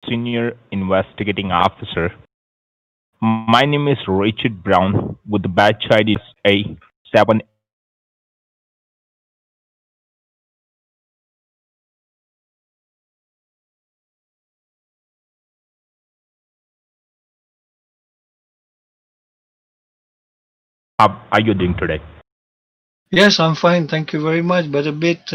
Senior Investigating Officer. My name is Richard Brown with the batch ID A7. How are you doing today? Yes, I'm fine. Thank you very much, but a bit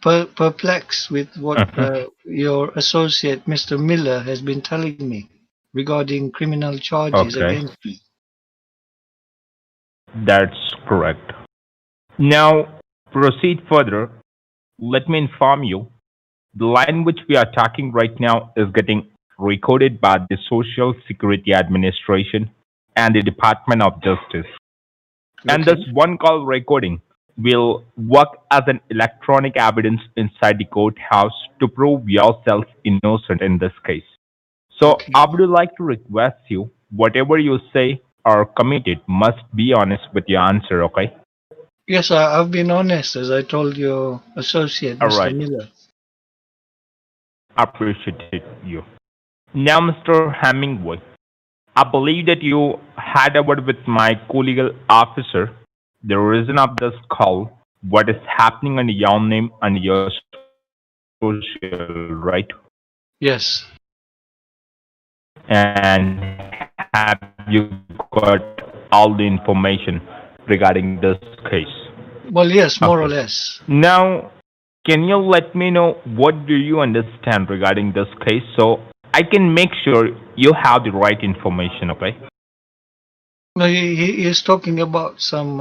perplexed with what Mhm. your associate, Mr. Miller, has been telling me regarding criminal charges Okay, against me. that's correct. Now, proceed further. Let me inform you the line which we are talking right now is getting recorded by the Social Security Administration and the Department of Justice. And this Okay. one call recording will work as an electronic evidence inside the courthouse to prove yourself innocent in this case. So Okay. I would like to request you, whatever you say or committed must be honest with your answer, okay? Yes, I've been honest, as I told your associate, All Mr. right. Miller. Appreciate you. Now, Mr. Hemingway, I believe that you had a word with my co-legal officer. The reason of this call, what is happening on your name and your social, right? Yes. And have you got all the information regarding this case? Well, yes, more or Okay. less. Now, can you let me know what do you understand regarding this case so I can make sure you have the right information, okay? No, he is talking about some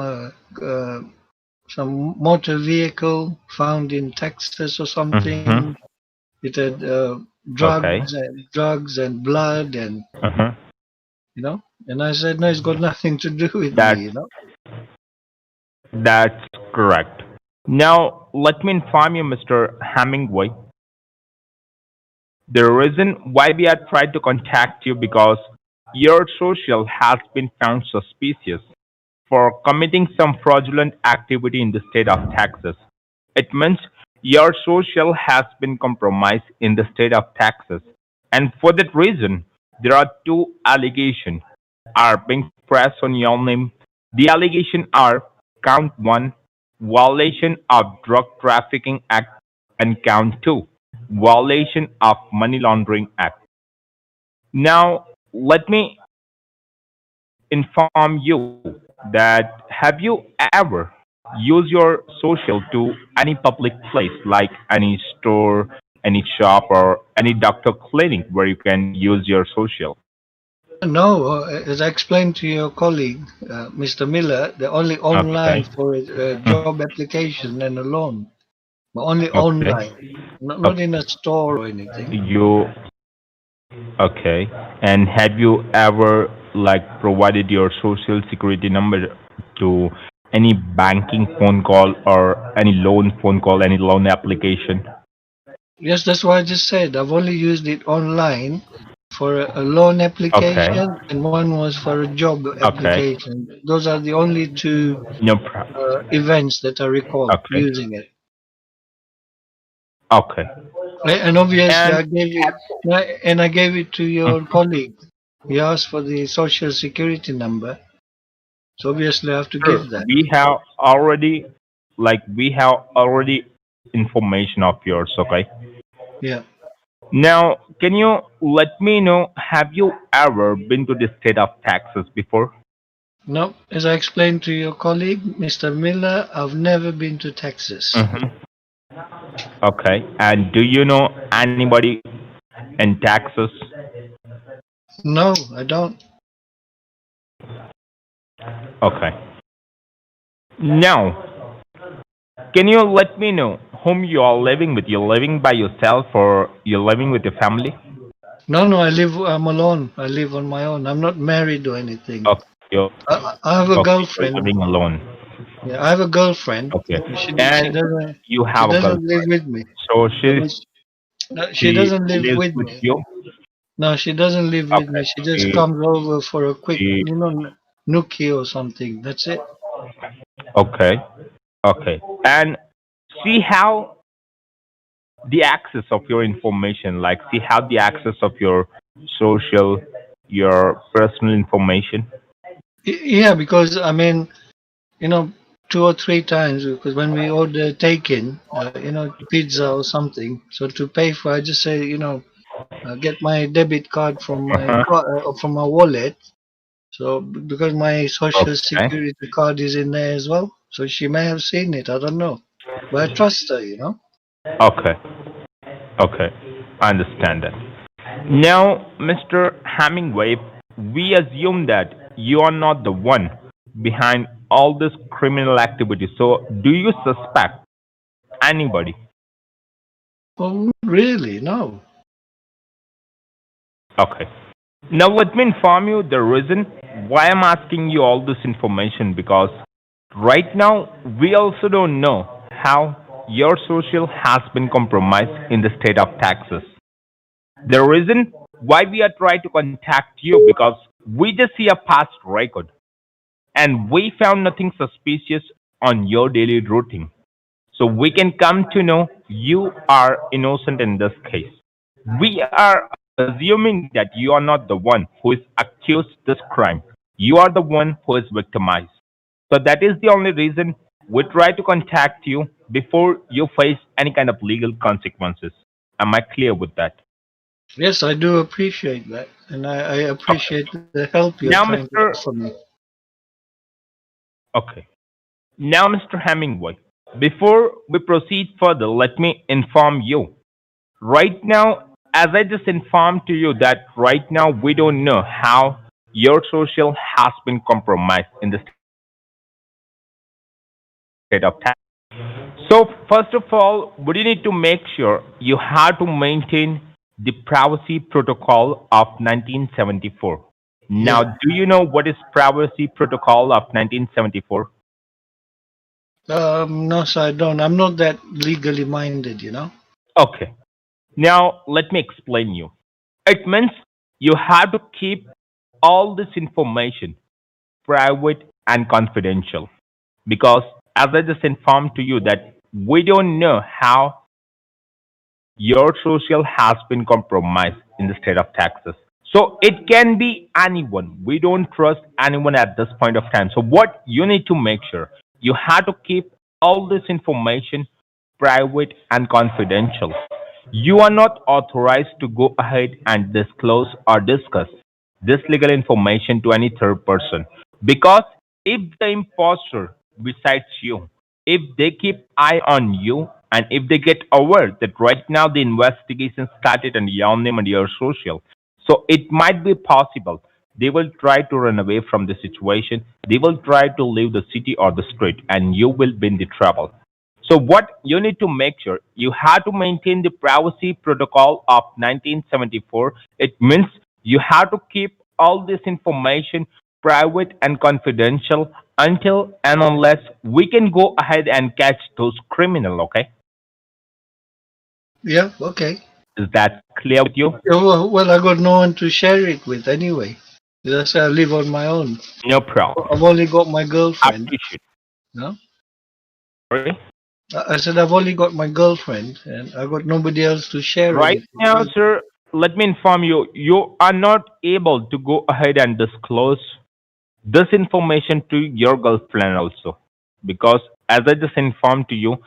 motor vehicle found in Texas or something. Mm-hmm. It had Okay. drugs and blood and Uh-huh. you know. And I said, no, it's got nothing to do with me, That's that's correct. Now let me inform you, Mr. Hemingway. The reason why we are trying to contact you because your social has been found suspicious for committing some fraudulent activity in the state of Texas. It means your social has been compromised in the state of Texas. And for that reason, there are two allegations are being pressed on your name. The allegations are count one, violation of Drug Trafficking Act, and count two, violation of Money Laundering Act. Now, let me inform you that have you ever used your social to any public place like any store, any shop, or any doctor clinic where you can use your social? no, as I explained to your colleague, Mr. Miller, the only online Okay. for a Mm. job application and a loan, but only Okay. online, not Okay. in a store or anything. You okay? And have you ever like provided your social security number to any banking phone call or any loan phone call, any loan application? Yes, that's what I just said. I've only used it online for a loan Okay. application, and one was for a job Okay. application. Those are the only two No problem. events that I recall Okay. using it. Okay. And obviously, And I gave it to your mhm, colleague. He asked for the social security number, so obviously I have to sure. give that. We have already information of yours. Okay. Yeah. Now, can you let me know? Have you ever been to the state of Texas before? No, as I explained to your colleague, Mr. Miller, I've never been to Texas. Mm-hmm. Okay. And do you know anybody in Texas? No, I don't. Okay. Now, can you let me know whom you are living with? You're living by yourself or you're living with your family? No, no, I'm alone. I live on my own. I'm not married or anything. Okay. You're, I have a okay. You're girlfriend. living alone. Yeah, I have a girlfriend. Okay. She And you she have a doesn't live girlfriend. with me. So You know, she she doesn't live lives with with me. you. No, she doesn't live with me. Okay. She just She comes over for a quick, she nookie or something. That's it. okay. Okay. And see how the access of your information, like she have the access of your social, your personal information. Yeah, because I mean, you know, 2 or 3 times, because when we order takein, pizza or something, so to pay for, I just say, get my debit card from my Uh-huh. from my wallet. So because my social Okay. security card is in there as well, so she may have seen it. I don't know, but I trust her. Okay. Okay. I understand that. Now, Mr. Hemingway, we assume that you are not the one behind all this criminal activity. So, do you suspect anybody? Well, really, no. Okay. Now, let me inform you the reason why I'm asking you all this information, because right now we also don't know how your social has been compromised in the state of Texas. The reason why we are trying to contact you, because we just see a past record and we found nothing suspicious on your daily routine. So we can come to know you are innocent in this case. We are assuming that you are not the one who is accused this crime. You are the one who is victimized. So that is the only reason we try to contact you before you face any kind of legal consequences. Am I clear with that? Yes, I do appreciate that, and I Okay. appreciate the help you're Now, trying to Mr. offer me. Okay. Now, Mr. Hemingway, before we proceed further, let me inform you. Right now, as I just informed to you that right now we don't know how your social has been compromised in the state of Texas. So, first of all, would you need to make sure you have to maintain the privacy protocol of 1974? Now, do you know Yeah. what is privacy protocol of 1974? No, sir, I don't. I'm not that legally minded. Okay. Now, let me explain you. It means you have to keep all this information private and confidential, because as I just informed to you that we don't know how your social has been compromised in the state of Texas. So it can be anyone. We don't trust anyone at this point of time. So what you need to make sure, you have to keep all this information private and confidential. You are not authorized to go ahead and disclose or discuss this legal information to any third person, because if the imposter besides you, if they keep eye on you and if they get aware that right now the investigation started on your name and your social, so it might be possible they will try to run away from the situation, they will try to leave the city or the street, and you will be in the trouble. So what you need to make sure, you have to maintain the privacy protocol of 1974. It means you have to keep all this information private and confidential until and unless we can go ahead and catch those criminal. Okay, Yeah. Okay. is that clear with you? Yeah, well, I got no one to share it with anyway. That's I live on my own. No problem. I've only got my I girlfriend. appreciate. No. Sorry. I said I've only got my girlfriend, and I got nobody else to share Right anything now, with. sir, let me inform you, you are not able to go ahead and disclose this information to your girlfriend also, because as I just informed to you,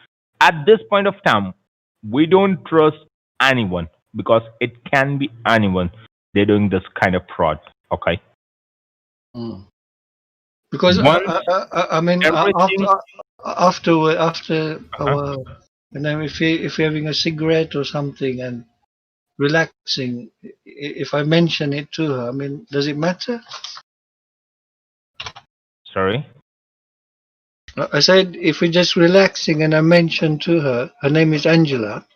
at this point of time we don't trust anyone, because it can be anyone they're doing this kind of fraud. Okay, Mm. Because once I mean everything. after Uh-huh. our, and then if you're having a cigarette or something and relaxing, if I mention it to her, I mean, does it matter? Sorry. I said if we're just relaxing and I mention to her, her name is Angela,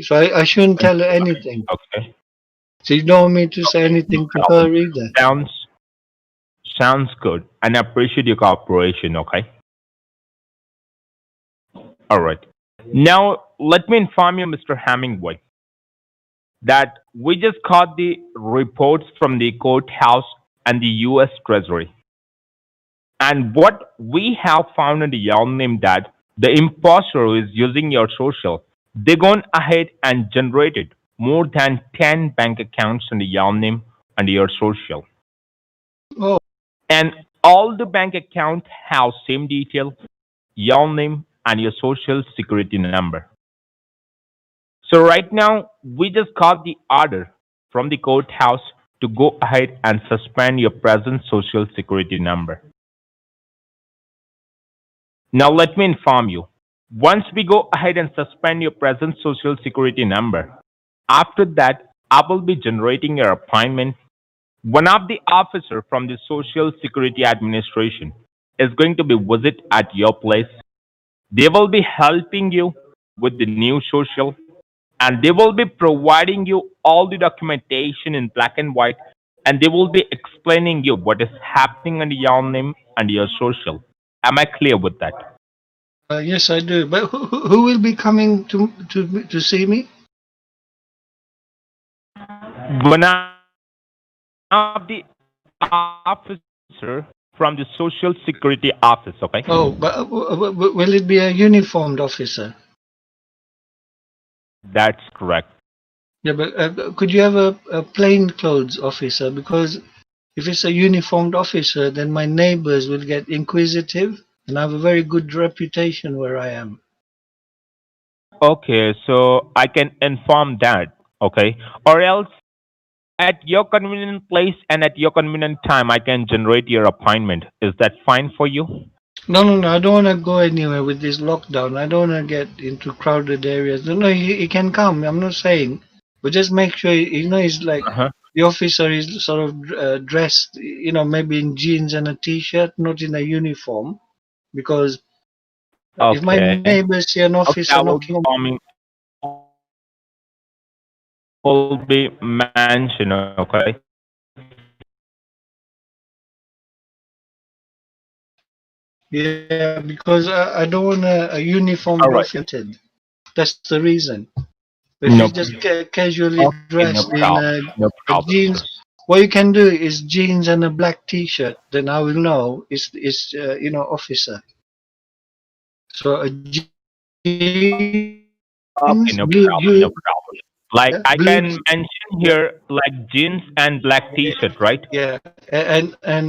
so I shouldn't tell her anything. Okay. So you don't want me to say Okay, no anything to problem. her either. Sounds good, and I appreciate your cooperation. Okay. All right. Now let me inform you, Mr. Hemingway, that we just got the reports from the courthouse and the U.S. Treasury. And what we have found in the Yelp name that the imposter who is using your social, They gone ahead and generated more than 10 bank accounts under your name and your social. Oh, And all the bank accounts have same detail, your name and your social security number. So right now, we just got the order from the courthouse to go ahead and suspend your present social security number. Now let me inform you. Once we go ahead and suspend your present social security number, after that, I will be generating your appointment. One of the officer from the Social Security Administration is going to be visit at your place. They will be helping you with the new social, and they will be providing you all the documentation in black and white, and they will be explaining you what is happening under your name and your social. Am I clear with that? yes, I do. But who will be coming to see me? One of the officer from the Social Security office, okay? Oh, but will it be a uniformed officer? That's correct. Yeah, but could you have a plain clothes officer? Because if it's a uniformed officer, then my neighbors will get inquisitive, and I have a very good reputation where I am. Okay, so I can inform that, okay? Or else at your convenient place and at your convenient time, I can generate your appointment. Is that fine for you? No, no, no. I don't want to go anywhere with this lockdown. I don't want to get into crowded areas. No, no, he can come. I'm not saying, but just make sure he's like Uh-huh. the officer is sort of dressed, maybe in jeans and a t-shirt, not in a uniform. Because if my Okay. neighbors see an Okay, officer I will knocking be on, informing, will be mentioned, okay? yeah, because I don't want a uniformed All right. officer. That's the reason. If No. he's just casually Okay, no dressed in problem. No a problem, sir. jeans, what you can do is jeans and a black T-shirt. Then I will know it's officer. So a jeans, Okay, no blue problem, blue no problem. Like yeah, I blue can mention yeah here like jeans and black t-shirt, right? yeah and